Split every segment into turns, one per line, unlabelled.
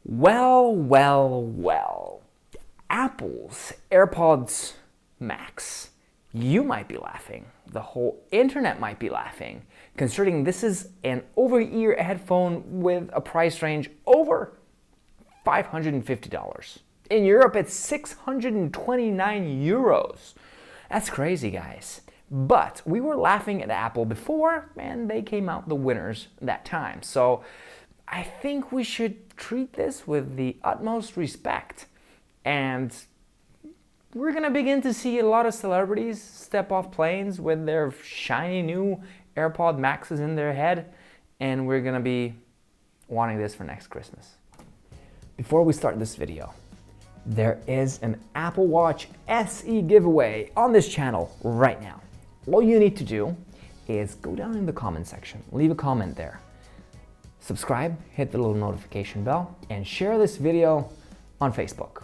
Well. Apple's AirPods Max. You might be laughing. The whole internet might be laughing, considering this is an over-ear headphone with a price range over $550. In Europe, it's 629 euros. That's crazy, guys. But we were laughing at Apple before, and they came out the winners that time. So I think we should treat this with the utmost respect. And we're gonna begin to see a lot of celebrities step off planes with their shiny new AirPod Maxes in their head, and we're gonna be wanting this for next Christmas. Before we start this video, there is an Apple Watch SE giveaway on this channel right now. All you need to do is go down in the comment section, leave a comment there, subscribe, hit the little notification bell, and share this video on Facebook.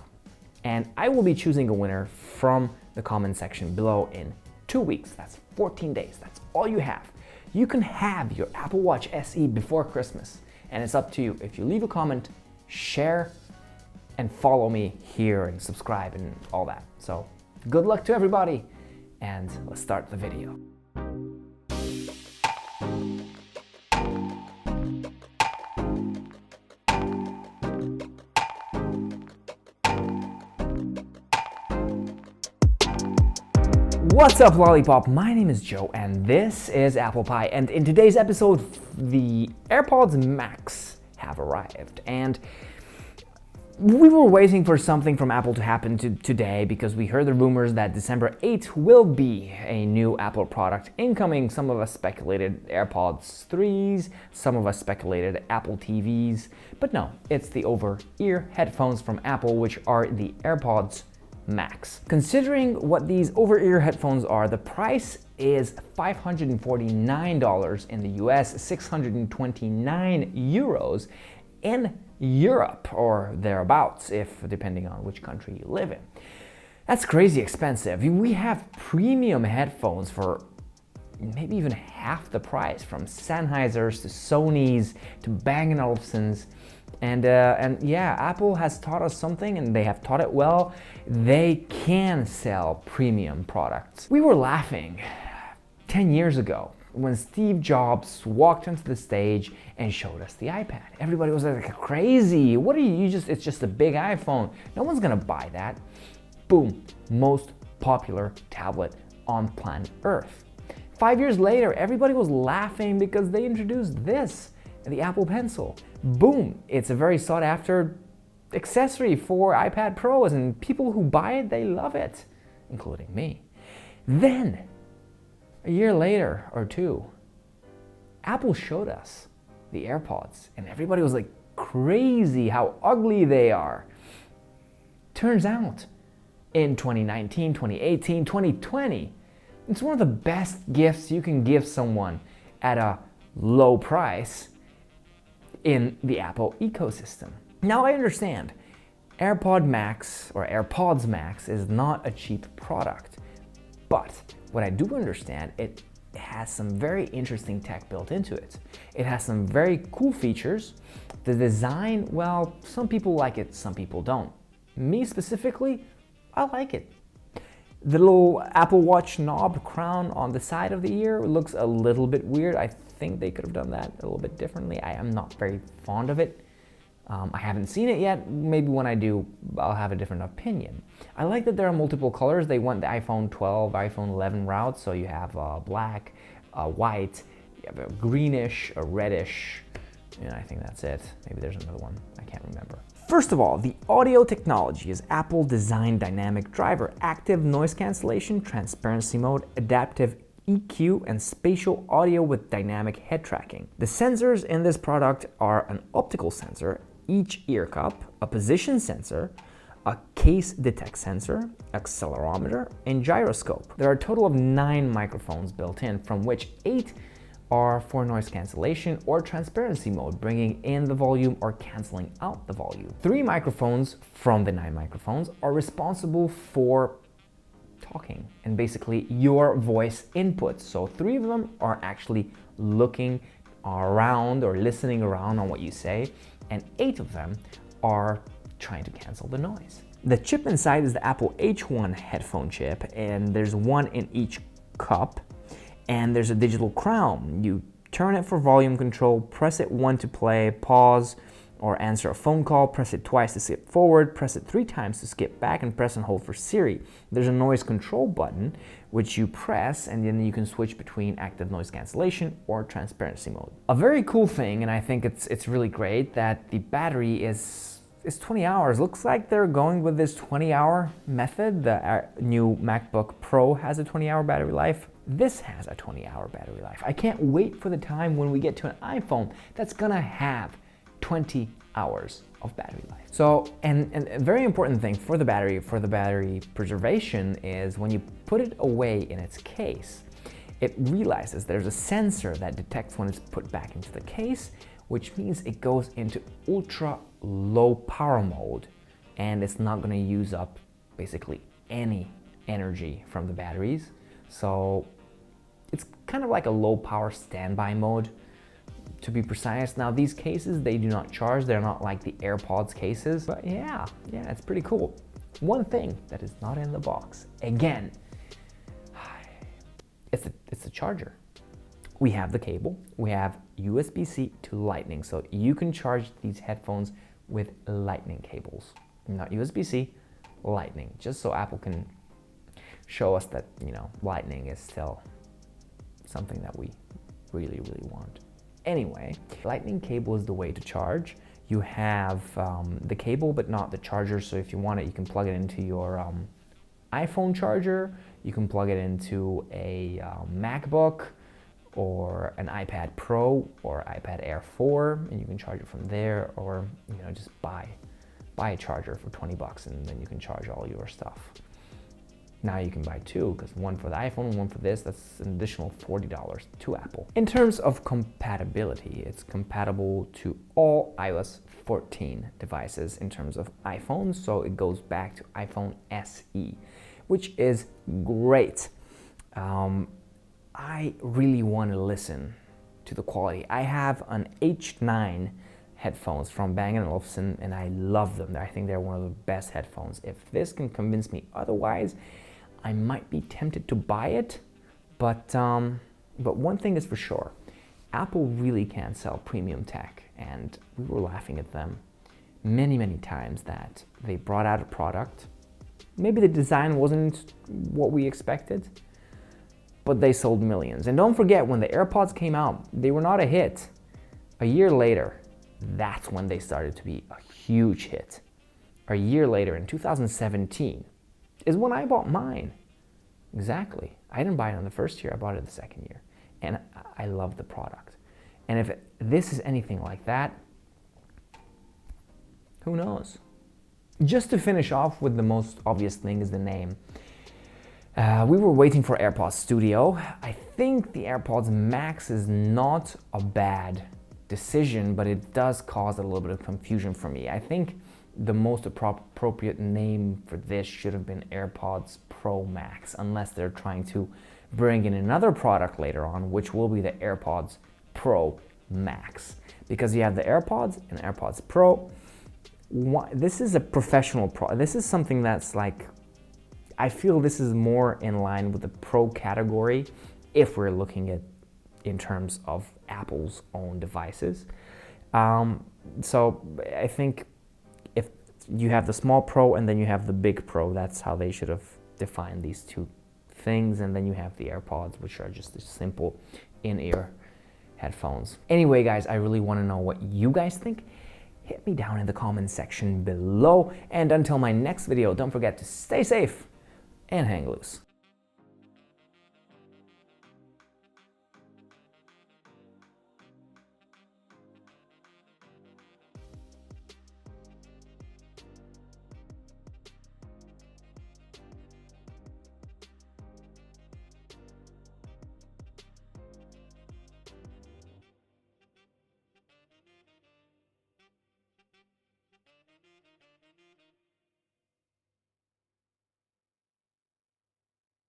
And I will be choosing a winner from the comment section below in 2 weeks. That's 14 days. That's all you have. You can have your Apple Watch SE before Christmas, and it's up to you. If you leave a comment, share, and follow me here and subscribe and all that. So good luck to everybody, and let's start the video. What's up, Lollipop? My name is Joe, and this is Apple Pie. And in today's episode, the AirPods Max have arrived. And we were waiting for something from Apple to happen today because we heard the rumors that December 8th will be a new Apple product incoming. Some of us speculated AirPods 3s, some of us speculated Apple TVs. But no, it's the over-ear headphones from Apple, which are the AirPods Max. Considering what these over-ear headphones are, the price is $549 in the US, 629 euros in Europe, or thereabouts, if depending on which country you live in. That's crazy expensive. We have premium headphones for maybe even half the price, from Sennheisers to Sony's to Bang & Olufsen's. And yeah, Apple has taught us something, and they have taught it well. They can sell premium products. We were laughing 10 years ago when Steve Jobs walked onto the stage and showed us the iPad. Everybody was like, crazy. What are you just, it's just a big iPhone. No one's gonna buy that. Boom, most popular tablet on planet Earth. 5 years later, everybody was laughing because they introduced this, the Apple Pencil. Boom, it's a very sought after accessory for iPad Pros, and people who buy it, they love it, including me. Then, a year later or two, Apple showed us the AirPods, and everybody was like, crazy how ugly they are. Turns out, in 2019, 2018, 2020, it's one of the best gifts you can give someone at a low price in the Apple ecosystem. Now I understand, AirPods Max is not a cheap product, but what I do understand, it has some very interesting tech built into it. It has some very cool features. The design, well, some people like it, some people don't. Me specifically, I like it. The little Apple Watch knob crown on the side of the ear looks a little bit weird. I think they could have done that a little bit differently. I am not very fond of it. I haven't seen it yet. Maybe when I do, I'll have a different opinion. I like that there are multiple colors. They went the iPhone 12, iPhone 11 route, so you have black, white, you have a greenish, a reddish, and I think that's it. Maybe there's another one, I can't remember. First of all, the audio technology is Apple designed dynamic driver, active noise cancellation, transparency mode, adaptive EQ, and spatial audio with dynamic head tracking. The sensors in this product are an optical sensor, each ear cup, a position sensor, a case detect sensor, accelerometer, and gyroscope. There are a total of 9 microphones built in, from which 8 are for noise cancellation or transparency mode, bringing in the volume or canceling out the volume. 3 microphones from the 9 microphones are responsible for talking and basically your voice inputs. So 3 of them are actually looking around or listening around on what you say, and 8 of them are trying to cancel the noise. The chip inside is the Apple H1 headphone chip, and there's one in each cup, and there's a digital crown. You turn it for volume control, press it once to play, pause, or answer a phone call, press it twice to skip forward, press it 3 times to skip back, and press and hold for Siri. There's a noise control button, which you press, and then you can switch between active noise cancellation or transparency mode. A very cool thing, and I think it's really great, that the battery is 20 hours. Looks like they're going with this 20-hour method. The new MacBook Pro has a 20-hour battery life. This has a 20-hour battery life. I can't wait for the time when we get to an iPhone that's gonna have 20 hours of battery life. So, and a very important thing for the battery preservation is when you put it away in its case, it realizes there's a sensor that detects when it's put back into the case, which means it goes into ultra low power mode, and it's not gonna use up basically any energy from the batteries. So it's kind of like a low power standby mode, to be precise. Now these cases, they do not charge. They're not like the AirPods cases, but yeah, it's pretty cool. One thing that is not in the box, again, it's the charger. We have the cable, we have USB-C to Lightning, so you can charge these headphones with Lightning cables, not USB-C, Lightning, just so Apple can show us that, you know, Lightning is still something that we really, really want. Anyway, Lightning cable is the way to charge. You have the cable, but not the charger. So if you want it, you can plug it into your iPhone charger. You can plug it into a MacBook or an iPad Pro or iPad Air 4, and you can charge it from there, or just buy a charger for 20 bucks, and then you can charge all your stuff. Now you can buy 2, because one for the iPhone, one for this. That's an additional $40 to Apple. In terms of compatibility, it's compatible to all iOS 14 devices in terms of iPhones, so it goes back to iPhone SE, which is great. I really want to listen to the quality. I have an H9 headphones from Bang & Olufsen, and I love them. I think they're one of the best headphones. If this can convince me otherwise, I might be tempted to buy it, but one thing is for sure, Apple really can sell premium tech, and we were laughing at them many, many times that they brought out a product. Maybe the design wasn't what we expected, but they sold millions. And don't forget, when the AirPods came out, they were not a hit. A year later, that's when they started to be a huge hit. A year later, in 2017, is when I bought mine. Exactly. I didn't buy it in the first year, I bought it the second year. And I love the product. And if this is anything like that, who knows? Just to finish off with, the most obvious thing is the name. We were waiting for AirPods Studio. I think the AirPods Max is not a bad decision, but it does cause a little bit of confusion for me. I think the most appropriate name for this should have been AirPods Pro Max, unless they're trying to bring in another product later on, which will be the AirPods Pro Max. Because you have the AirPods and AirPods Pro. This is a professional product. This is something that's like, I feel this is more in line with the Pro category if we're looking at in terms of Apple's own devices. So I think if you have the small Pro and then you have the big Pro, that's how they should have defined these two things. And then you have the AirPods, which are just a simple in-ear headphones. Anyway, guys, I really want to know what you guys think. Hit me down in the comments section below. And until my next video, don't forget to stay safe and hang loose.